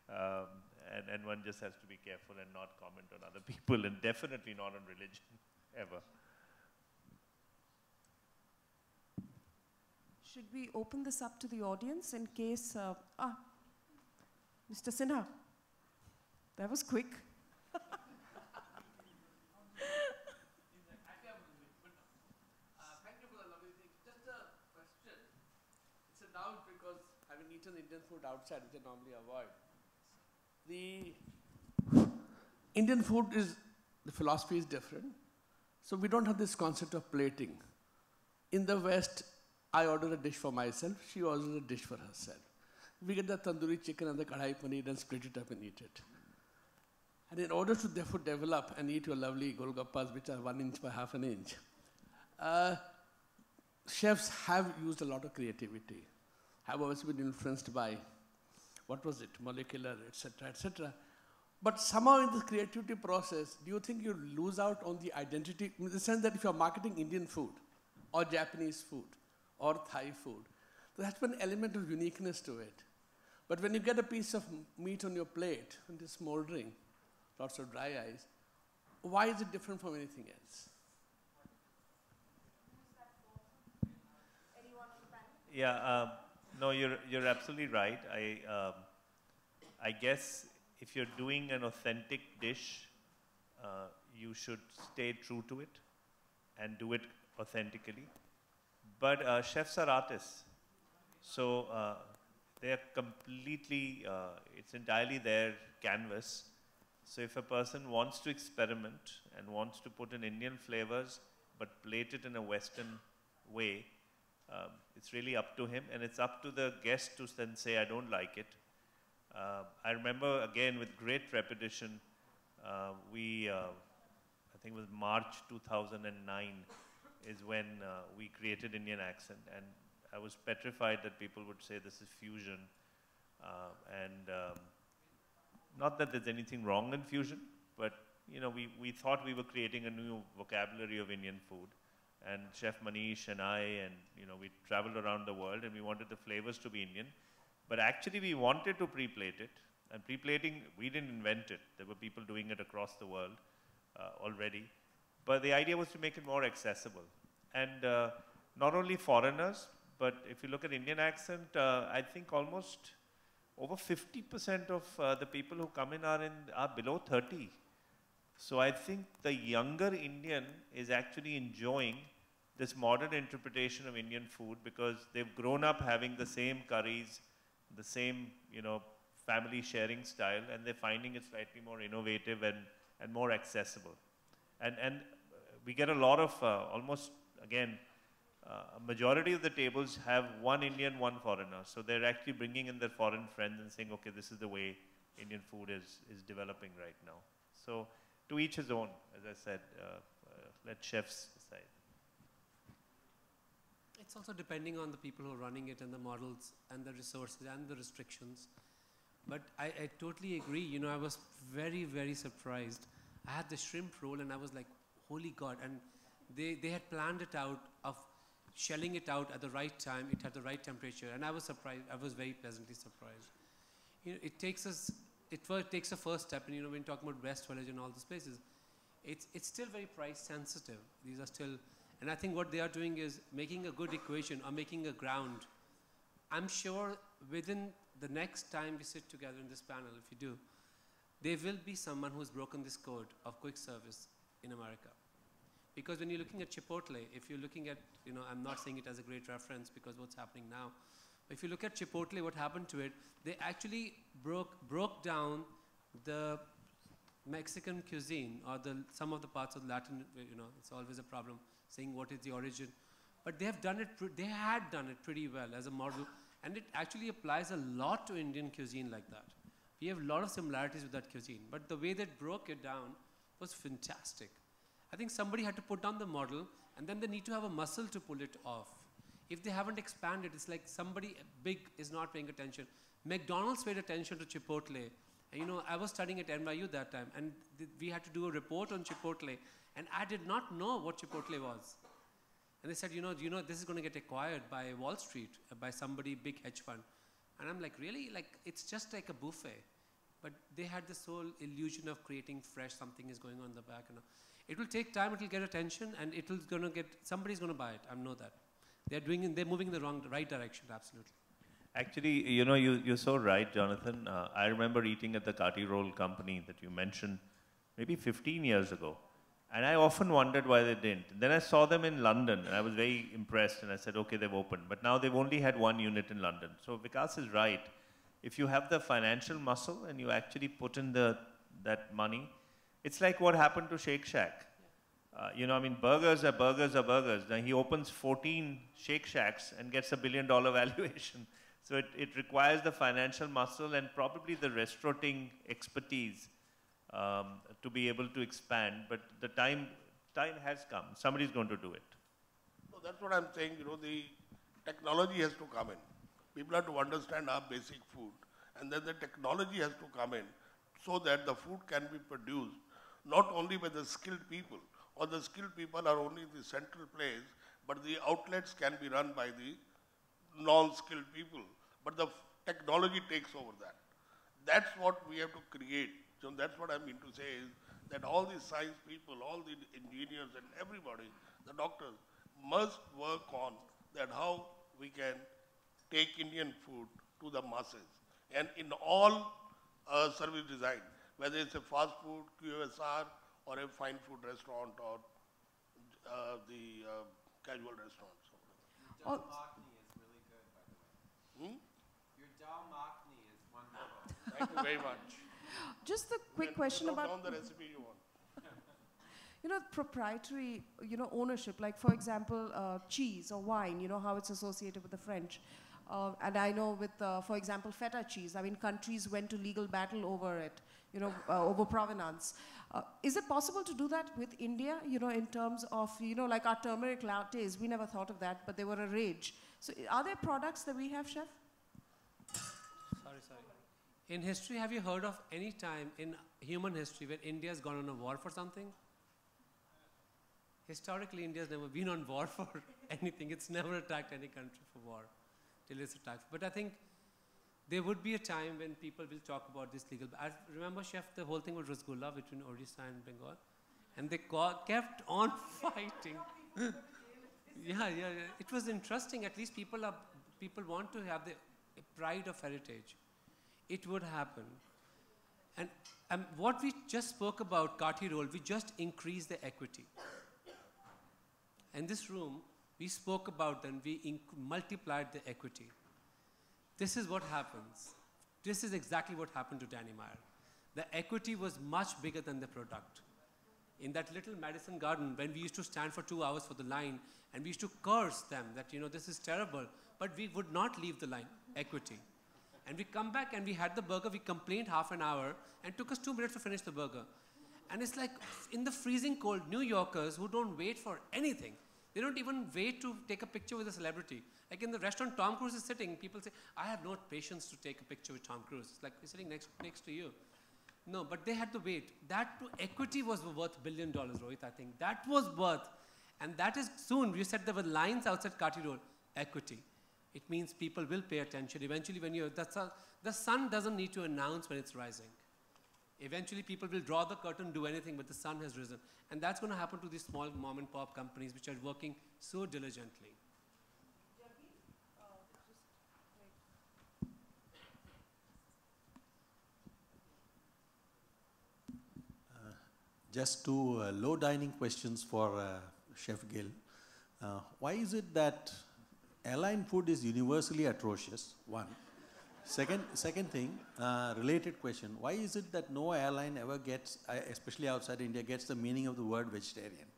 And one just has to be careful and not comment on other people, and definitely not on religion, ever. Should we open this up to the audience in case, Mr. Sinha? That was quick. Thank you for the lovely thing. Just a question. It's a doubt because having eaten Indian food outside, which I normally avoid, the Indian food the philosophy is different. So we don't have this concept of plating. In the West, I order a dish for myself, she orders a dish for herself. We get the tandoori chicken and the kadhai paneer and split it up and eat it. And in order to therefore develop and eat your lovely golgappas, which are 1 inch by half an inch, chefs have used a lot of creativity, have also been influenced by, molecular, etc., etc. But somehow in the creativity process, do you think you lose out on the identity, in the sense that if you're marketing Indian food, or Japanese food, or Thai food, there has to be an element of uniqueness to it. But when you get a piece of meat on your plate, and it's smoldering, lots of dry ice, why is it different from anything else? Yeah, no, you're absolutely right. I guess if you're doing an authentic dish, you should stay true to it and do it authentically. But chefs are artists, so they are completely, it's entirely their canvas. So if a person wants to experiment and wants to put in Indian flavors, but plate it in a Western way, it's really up to him, and it's up to the guest to then say, I don't like it. I remember, again, with great repetition, I think it was March 2009, is when we created Indian Accent, and I was petrified that people would say this is fusion. Not that there's anything wrong in fusion, but we thought we were creating a new vocabulary of Indian food. And Chef Manish and I, and we traveled around the world, and we wanted the flavors to be Indian. But actually we wanted to pre-plate it. And pre-plating, we didn't invent it. There were people doing it across the world already. But the idea was to make it more accessible. And not only foreigners, but if you look at Indian Accent, I think almost over 50% of the people who come in are below 30. So I think the younger Indian is actually enjoying this modern interpretation of Indian food, because they've grown up having the same curries, the same, family sharing style, and they're finding it slightly more innovative and more accessible. And we get a lot of, almost, again, a majority of the tables have one Indian, one foreigner. So they're actually bringing in their foreign friends and saying, okay, this is the way Indian food is developing right now. So to each his own, as I said, let chefs decide. It's also depending on the people who are running it, and the models and the resources and the restrictions. But I totally agree. I was very, very surprised. I had the shrimp roll and I was like, holy God. And they had planned it out of shelling it out at the right time, it had the right temperature, and I was surprised, I was very pleasantly surprised. You know, it takes a first step, and you know, when talking about West Village and all those places, it's still very price sensitive. These are still, and I think what they are doing is making a good equation or making a ground. I'm sure within the next time we sit together in this panel, if you do, there will be someone who's broken this code of quick service in America. Because when you're looking at Chipotle, if you're looking at, you know, I'm not saying it as a great reference because what's happening now, but if you look at Chipotle, what happened to it, they actually broke down the Mexican cuisine or some of the parts of Latin, you know, it's always a problem saying what is the origin. But they have done it, they had done it pretty well as a model, and it actually applies a lot to Indian cuisine like that. We have a lot of similarities with that cuisine, but the way they broke it down was fantastic. I think somebody had to put down the model, and then they need to have a muscle to pull it off. If they haven't expanded, it's like somebody big is not paying attention. McDonald's paid attention to Chipotle. And you know, I was studying at NYU that time, and we had to do a report on Chipotle, and I did not know what Chipotle was. And they said, you know, this is going to get acquired by Wall Street, by somebody, big hedge fund. And I'm like, really? Like, it's just like a buffet. But they had this whole illusion of creating fresh, something is going on in the back. You know. It will take time, it will get attention, and somebody's going to buy it, I know that. They're moving in the right direction, absolutely. Actually, you know, you're so right, Jonathan. I remember eating at the Kati Roll company that you mentioned maybe 15 years ago. And I often wondered why they didn't. Then I saw them in London, and I was very impressed, and I said, okay, they've opened. But now they've only had one unit in London. So Vikas is right. If you have the financial muscle and you actually put in that money, it's like what happened to Shake Shack. You know, I mean, burgers are burgers are burgers. Now he opens 14 Shake Shacks and gets $1 billion valuation. So it requires the financial muscle and probably the restaurating expertise to be able to expand. But the time has come. Somebody's going to do it. So that's what I'm saying. You know, the technology has to come in. People have to understand our basic food. And then the technology has to come in so that the food can be produced not only by the skilled people, or the skilled people are only the central place, but the outlets can be run by the non-skilled people. But the technology takes over that. That's what we have to create. So that's what I mean to say is that all the science people, all the engineers and everybody, the doctors, must work on that how we can take Indian food to the masses. And in all service design, whether it's a fast food, QSR, or a fine food restaurant, or the casual restaurants. Your dal makhni is really good, by the way. Your dal makhni is wonderful. Thank you very much. Just a quick question about down the recipe you want. you know, proprietary, you know, ownership. Like, for example, cheese or wine. You know how it's associated with the French. And I know with, for example, feta cheese. I mean, countries went to legal battle over it. You know, over provenance. Is it possible to do that with India, you know, in terms of, you know, like our turmeric lattes, we never thought of that, but they were a rage. So are there products that we have, Chef? Sorry. In history, have you heard of any time in human history where India's gone on a war for something? Historically, India's never been on war for anything. It's never attacked any country for war till it's attacked. But I think there would be a time when people will talk about this legal. I remember, Chef, the whole thing was Rasgulla between Odisha and Bengal. And they kept on fighting. Yeah. It was interesting. At least people want to have the pride of heritage. It would happen. And what we just spoke about, Kati roll, we just increased the equity. In this room, we spoke about them, we multiplied the equity. This is what happens. This is exactly what happened to Danny Meyer. The equity was much bigger than the product. In that little Madison Garden, when we used to stand for 2 hours for the line, and we used to curse them that, you know, this is terrible, but we would not leave the line, equity. And we come back and we had the burger, we complained half an hour, and it took us 2 minutes to finish the burger. And it's like, in the freezing cold, New Yorkers who don't wait for anything, they don't even wait to take a picture with a celebrity. Like in the restaurant, Tom Cruise is sitting. People say, I have no patience to take a picture with Tom Cruise. It's like he's sitting next to you. No, but they had to wait. That equity was worth $1 billion, Rohit, I think. That was worth. And that is soon, you said there were lines outside Kati Road, equity. It means people will pay attention. Eventually, when the sun doesn't need to announce when it's rising. Eventually, people will draw the curtain, do anything, but the sun has risen. And that's going to happen to these small mom and pop companies which are working so diligently. Just two low dining questions for Chef Gill. Why is it that airline food is universally atrocious? One. Second thing, related question. Why is it that no airline ever gets, especially outside India, gets the meaning of the word vegetarian?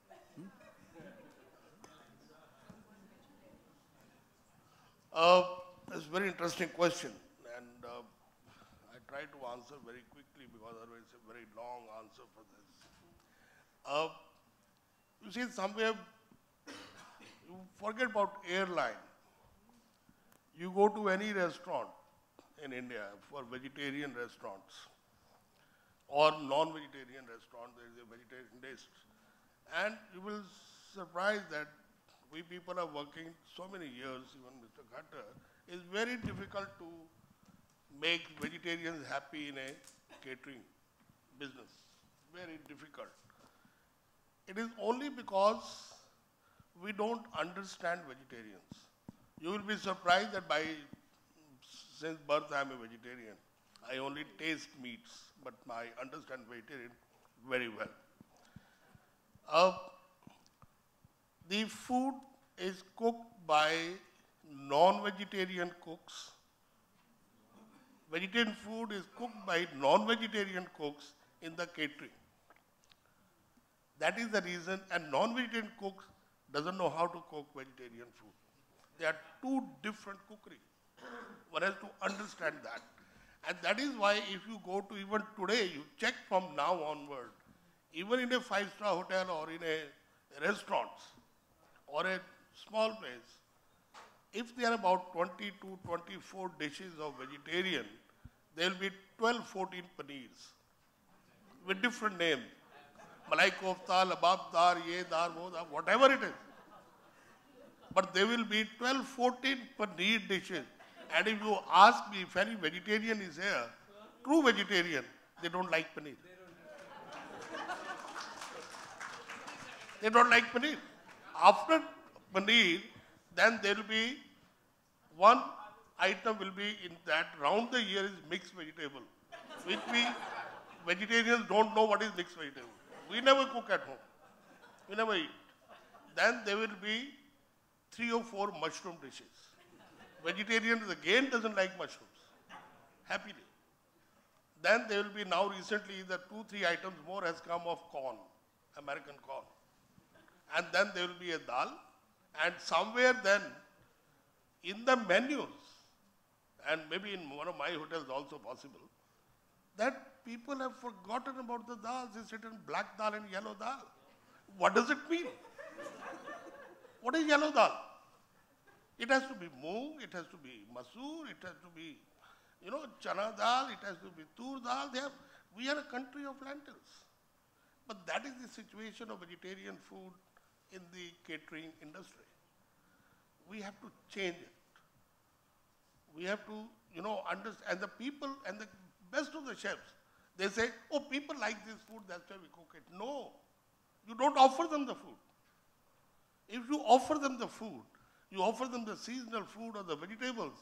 That's a very interesting question. And I try to answer very quickly because otherwise it's a very long answer for this. You see, somewhere you forget about airline. You go to any restaurant in India for vegetarian restaurants or non-vegetarian restaurant, there is a vegetarian dish. And you will surprise that we people are working so many years, even Mr. Khattar, it's very difficult to make vegetarians happy in a catering business. Very difficult. It is only because we don't understand vegetarians. You will be surprised that since birth I am a vegetarian. I only taste meats, but I understand vegetarian very well. The food is cooked by non-vegetarian cooks. Vegetarian food is cooked by non-vegetarian cooks in the catering. That is the reason, and non-vegetarian cooks doesn't know how to cook vegetarian food. They are two different cookery. One has to understand that. And that is why if you go to even today, you check from now onward, even in a 5-star hotel or in a restaurant or a small place, if there are about 20 to 24 dishes of vegetarian, there will be 12, 14 paneers with different names. Malai kofta, labab dar, ye dar, wo dar, whatever it is. But there will be 12, 14 paneer dishes. And if you ask me if any vegetarian is here, true vegetarian, they don't like paneer. They don't like paneer. After paneer, then there will be one item will be in that round the year is mixed vegetable, which we vegetarians don't know what is mixed vegetable. We never cook at home. We never eat. Then there will be 3 or 4 mushroom dishes. Vegetarians again doesn't like mushrooms. Happily. Then there will be now recently the 2-3 items more has come of corn, American corn. And then there will be a dal. And somewhere then in the menus, and maybe in one of my hotels also possible, that people have forgotten about the dal. It's written black dal and yellow dal. What does it mean? What is yellow dal? It has to be moong, it has to be masoor, it has to be, chana dal, it has to be tur dal. We are a country of lentils. But that is the situation of vegetarian food in the catering industry. We have to change it. We have to, understand. And the people, and the best of the chefs, they say, oh, people like this food, that's why we cook it. No, you don't offer them the food. If you offer them the food, you offer them the seasonal food or the vegetables,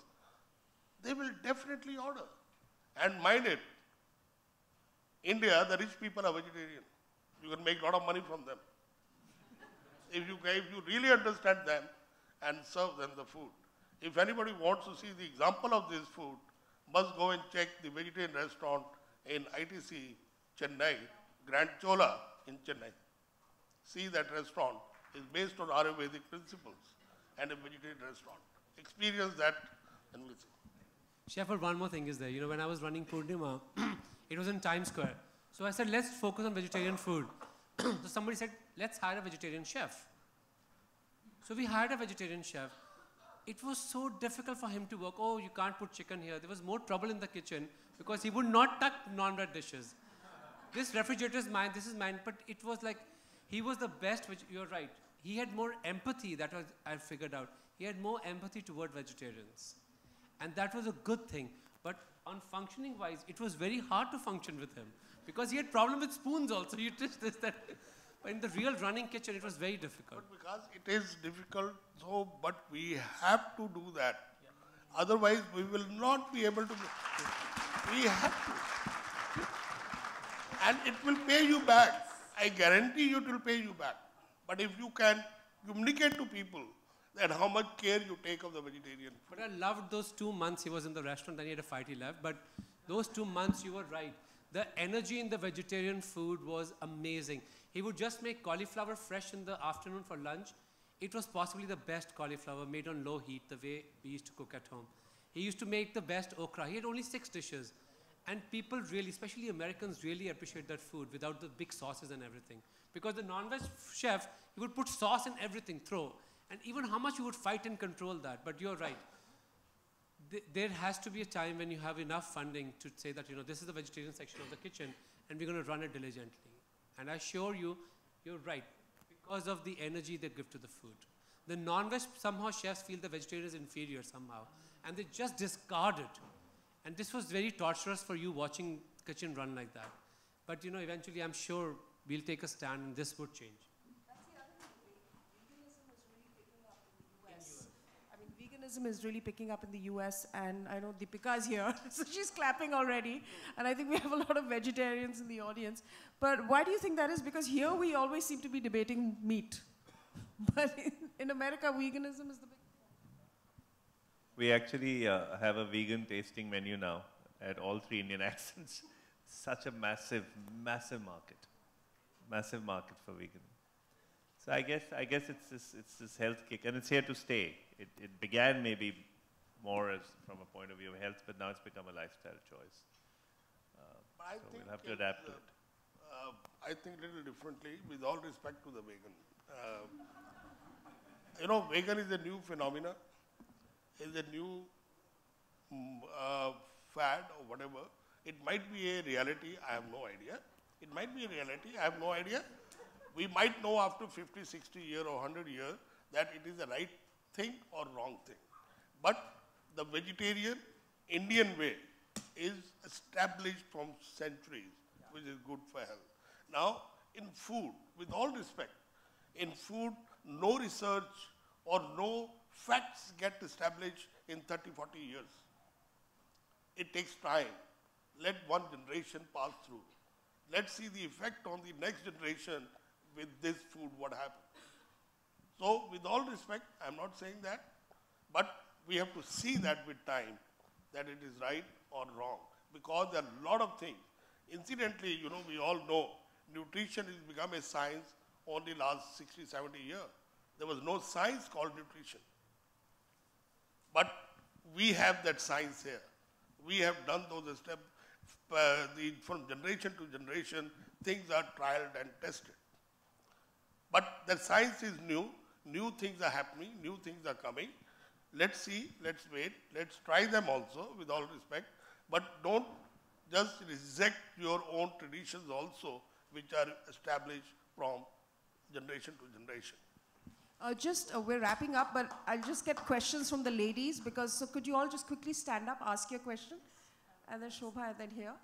they will definitely order. And mind it, India, the rich people are vegetarian. You can make a lot of money from them. If you really understand them and serve them the food. If anybody wants to see the example of this food, must go and check the vegetarian restaurant in ITC, Chennai, Grand Chola in Chennai. See that restaurant is based on Ayurvedic principles and a vegetarian restaurant. Experience that and we'll see. Chef, one more thing is there. When I was running Purnima, it was in Times Square. So I said, let's focus on vegetarian food. So somebody said, let's hire a vegetarian chef. So we hired a vegetarian chef. It was so difficult for him to work. Oh, you can't put chicken here. There was more trouble in the kitchen because he would not touch non-bread dishes. This refrigerator is mine, this is mine. But it was like, he was the best, you're right. he had more empathy, that was, I figured out. He had more empathy toward vegetarians. And that was a good thing. But on functioning wise, it was very hard to function with him because he had problem with spoons also. You just this, that. But in the real running kitchen, it was very difficult. But because it is difficult, so, but we have to do that. Yeah. Otherwise, we will not be able to. We have to. And it will pay you back. I guarantee you it will pay you back. But if you can communicate to people that how much care you take of the vegetarian food. But I loved those 2 months he was in the restaurant, then he had a fight, he left. But those 2 months, you were right. The energy in the vegetarian food was amazing. He would just make cauliflower fresh in the afternoon for lunch. It was possibly the best cauliflower made on low heat, the way we used to cook at home. He used to make the best okra. He had only 6 dishes. And people really, especially Americans, really appreciate that food without the big sauces and everything. Because the non-veg chef, he would put sauce in everything, throw. And even how much you would fight and control that. But you're right. There has to be a time when you have enough funding to say that, this is the vegetarian section of the kitchen, and we're going to run it diligently. And I assure you, you're right, because of the energy they give to the food. The non-veg, somehow chefs feel the vegetarian is inferior somehow, and they just discard it. And this was very torturous for you watching kitchen run like that. But eventually I'm sure we'll take a stand and this would change. That's the other thing, veganism is really picking up in the US. I mean, veganism is really picking up in the US, and I know Deepika is here, so she's clapping already. And I think we have a lot of vegetarians in the audience. But why do you think that is? Because here we always seem to be debating meat. But in America, veganism is the big. We actually have a vegan tasting menu now at all 3 Indian accents. Such a massive, massive market. Massive market for vegan. So I guess it's this health kick, and it's here to stay. It began maybe more as from a point of view of health, but now it's become a lifestyle choice. So we'll have to adapt to it. I think a little differently, with all respect to the vegan. Vegan is a new phenomenon. Is a new fad or whatever. It might be a reality, I have no idea. It might be a reality, I have no idea. We might know after 50, 60 years or 100 years that it is the right thing or wrong thing. But the vegetarian Indian way is established from centuries, which is good for health. Now, in food, with all respect, in food, no research or no facts get established in 30, 40 years. It takes time. Let one generation pass through. Let's see the effect on the next generation with this food, what happens. So, with all respect, I'm not saying that, but we have to see that with time, that it is right or wrong, because there are a lot of things. Incidentally, we all know nutrition has become a science only last 60, 70 years. There was no science called nutrition. But we have that science here. We have done those steps. From generation to generation, things are trialed and tested. But the science is new. New things are happening. New things are coming. Let's see. Let's wait. Let's try them also, with all respect. But don't just reject your own traditions also, which are established from generation to generation. We're wrapping up, but I'll just get questions from the ladies, because, so could you all just quickly stand up, ask your question? And then Shobha, and then here.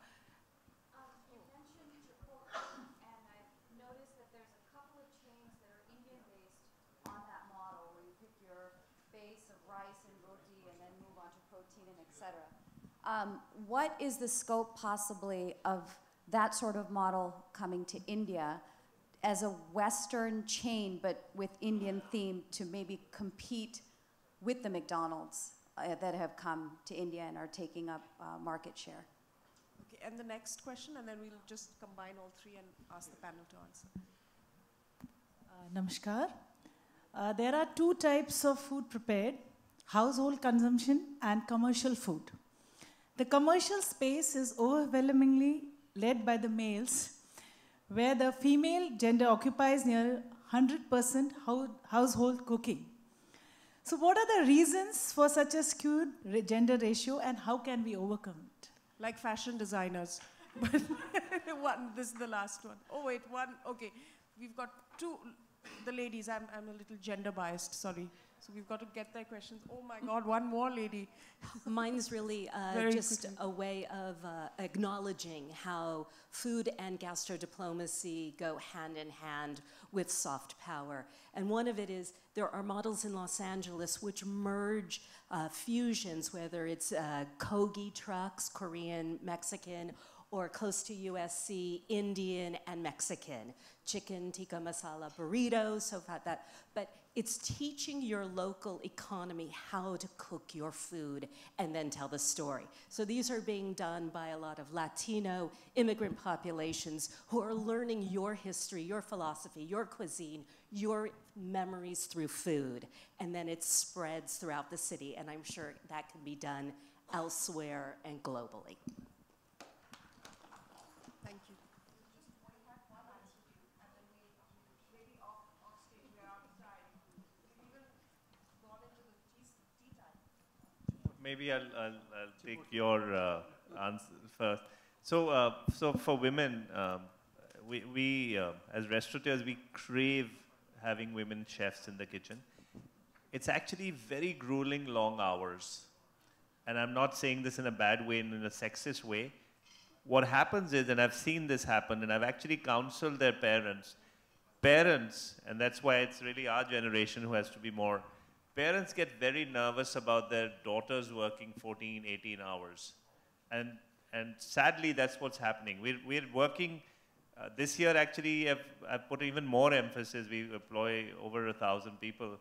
You mentioned Chipotle, and I noticed that there's a couple of chains that are Indian-based on that model, where you pick your base of rice and roti and then move on to protein and et cetera. What is the scope possibly of that sort of model coming to India as a Western chain, but with Indian theme, to maybe compete with the McDonald's that have come to India and are taking up market share? Okay, and the next question, and then we'll just combine all 3 and ask the panel to answer. Namaskar. There are 2 types of food prepared: household consumption and commercial food. The commercial space is overwhelmingly led by the males, where the female gender occupies near 100% household cooking. So what are the reasons for such a skewed gender ratio, and how can we overcome it? Like fashion designers. But this is the last one. Oh wait, one, okay. We've got 2 the ladies, I'm a little gender biased, sorry. So we've got to get their questions. Oh my God, one more lady. Mine's really just quickly a way of acknowledging how food and gastrodiplomacy go hand in hand with soft power. And one of it is there are models in Los Angeles which merge fusions, whether it's Kogi trucks, Korean, Mexican, or close to USC, Indian and Mexican. Chicken tikka masala burritos, so that. But it's teaching your local economy how to cook your food and then tell the story. So these are being done by a lot of Latino immigrant populations who are learning your history, your philosophy, your cuisine, your memories through food. And then it spreads throughout the city. And I'm sure that can be done elsewhere and globally. Thank you. Maybe I'll take your answer first. So, so for women, we as restaurateurs, we crave having women chefs in the kitchen. It's actually very grueling long hours. And I'm not saying this in a bad way, in a sexist way. What happens is, and I've seen this happen, and I've actually counseled their parents, and that's why it's really our generation who has to be more, parents get very nervous about their daughters working 14, 18 hours. And sadly, that's what's happening. We're working, this year actually, I've put even more emphasis. We employ over 1,000 people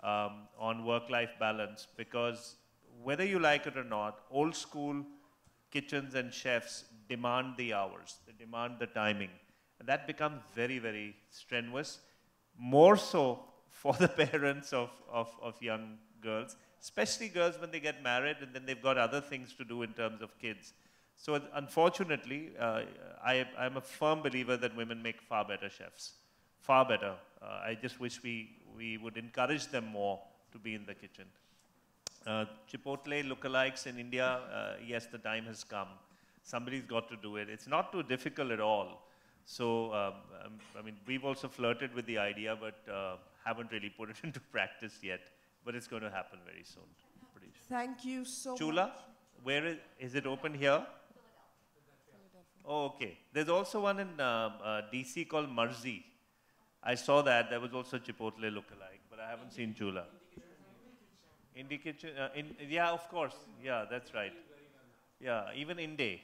on work-life balance, because whether you like it or not, old school kitchens and chefs demand the hours, they demand the timing. And that becomes very, very strenuous, more so for the parents of young girls, especially girls when they get married and then they've got other things to do in terms of kids. So unfortunately, I'm a firm believer that women make far better chefs, far better. I just wish we would encourage them more to be in the kitchen. Chipotle lookalikes in India, yes, the time has come. Somebody's got to do it. It's not too difficult at all. So, I mean, we've also flirted with the idea, but haven't really put it into practice yet. But it's going to happen very soon. Thank you so much. Chula, where is it open here? Oh, okay. There's also one in DC called Marzi. I saw that. There was also Chipotle lookalike, but I haven't seen Chula. Indic Kitchen, yeah, of course. Yeah, that's right. Yeah, even Indic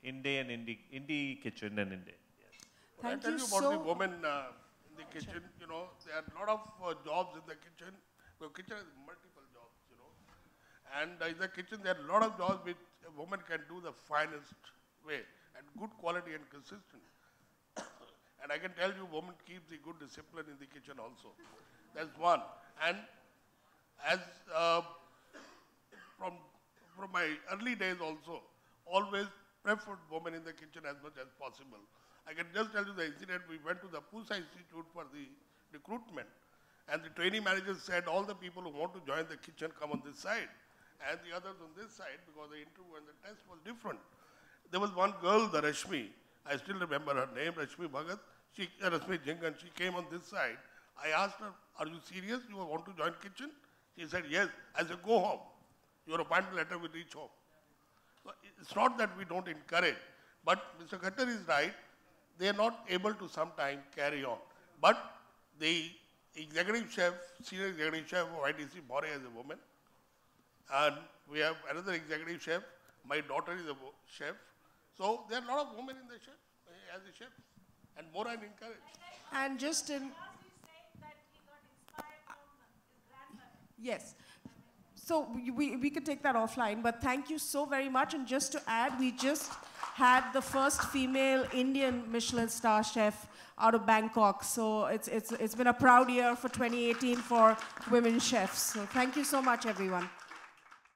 and Indic Kitchen and Indic. Yes. Thank I tell you you about so the women in the kitchen. You know, there are a lot of jobs in the kitchen. The kitchen has multiple jobs, you know. And in the kitchen, there are a lot of jobs which a woman can do the finest way and good quality and consistent. And I can tell you, women keep the good discipline in the kitchen also. That's one. And as from my early days also, always preferred women in the kitchen as much as possible. I can just tell you the incident. We went to the Pusa Institute for the recruitment, and the training manager said, all the people who want to join the kitchen come on this side, and the others on this side, because the interview and the test was different. There was one girl, the Rashmi, I still remember her name, Rashmi Bhagat, Rashmi Jingan, she came on this side. I asked her, are you serious? You want to join kitchen? She said, yes. I said, go home. Your appointment letter will reach home. So it's not that we don't encourage, but Mr. Khattar is right. They are not able to sometimes carry on. But the executive chef, senior executive chef of ITC, Bore is a woman. And we have another executive chef. My daughter is a chef. So there are a lot of women in the chef, as a chef. And more I'm encouraged. And just in... Yes. So we could take that offline, but thank you so very much. And just to add, we just had the first female Indian Michelin star chef out of Bangkok. So it's been a proud year for 2018 for women chefs. So thank you so much, everyone.